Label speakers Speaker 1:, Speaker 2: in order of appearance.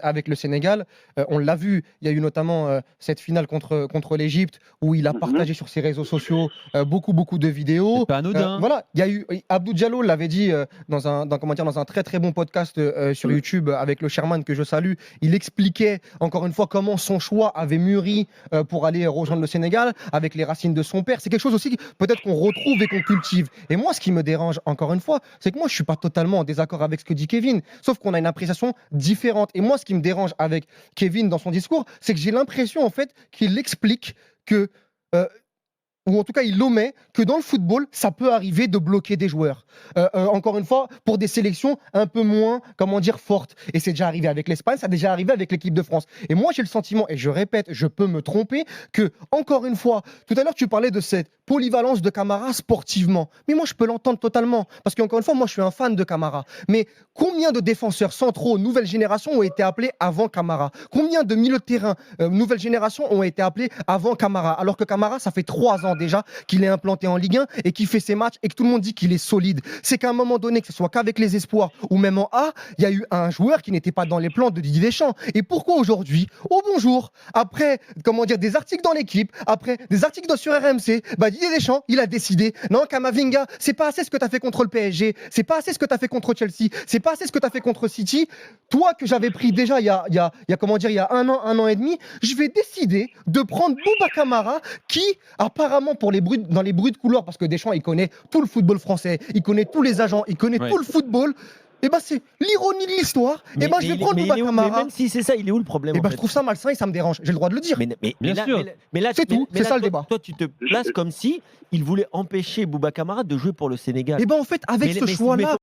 Speaker 1: avec le Sénégal. On l'a vu, il y a eu notamment cette finale contre l'Égypte où il a
Speaker 2: Mhm.
Speaker 1: partagé sur ses réseaux sociaux beaucoup de
Speaker 3: C'est
Speaker 1: vidéos.
Speaker 3: pas anodin.
Speaker 1: Voilà, il y a eu Abdou Diallo l'avait dit dans un très très bon podcast sur YouTube avec le Sherman que je salue. Il expliquait encore une fois comment son choix avait mûri pour aller rejoindre le Sénégal avec les racines de son père. C'est quelque chose aussi peut-être qu'on retrouve et qu'on cultive. Et moi, ce qui me dérange encore une fois, c'est que moi, je suis pas totalement en désaccord avec ce que dit Kevin, sauf qu'on a une appréciation différente. Et moi, ce qui me dérange avec Kevin dans son discours, c'est que j'ai l'impression en fait qu'il explique que ou en tout cas il omet que dans le football, ça peut arriver de bloquer des joueurs. Encore une fois, pour des sélections un peu moins, comment dire, fortes. Et c'est déjà arrivé avec l'Espagne, ça a déjà arrivé avec l'équipe de France. Et moi, j'ai le sentiment, et je répète, je peux me tromper, que, encore une fois, tout à l'heure, tu parlais de cette polyvalence de Camara sportivement. Mais moi, je peux l'entendre totalement. Parce qu'encore une fois, moi, je suis un fan de Camara. Mais combien de défenseurs centraux, nouvelle génération, ont été appelés avant Camara? Combien de milieux de terrain, nouvelle génération, ont été appelés avant Camara? Alors que Camara, ça fait 3 ans déjà qu'il est implanté en Ligue 1 et qu'il fait ses matchs et que tout le monde dit qu'il est solide. C'est qu'à un moment donné, que ce soit qu'avec les espoirs ou même en A, il y a eu un joueur qui n'était pas dans les plans de Didier Deschamps. Et pourquoi aujourd'hui, au bonjour, après, comment dire, des articles dans l'équipe, après des articles sur RMC, Didier Deschamps, il a décidé, non, Kamavinga, c'est pas assez ce que tu as fait contre le PSG, c'est pas assez ce que tu as fait contre Chelsea, c'est pas assez ce que tu as fait contre City. Toi, que j'avais pris déjà il y a 1 an et demi, je vais décider de prendre Bouba Kamara qui, apparemment, dans les bruits de couloir, parce que Deschamps, il connaît tout le football français, il connaît tous les agents, il connaît tout le football. Et c'est l'ironie de l'histoire. Je vais prendre Bouba Kamara.
Speaker 4: Mais même si c'est ça, il est où le problème?
Speaker 1: Je trouve ça malsain et ça me dérange. J'ai le droit de le dire.
Speaker 3: Bien sûr.
Speaker 4: Mais là,
Speaker 1: c'est tout. C'est ça le débat.
Speaker 4: Toi, tu te places comme si il voulait empêcher Bouba Kamara de jouer pour le Sénégal.
Speaker 1: En fait, avec ce choix-là.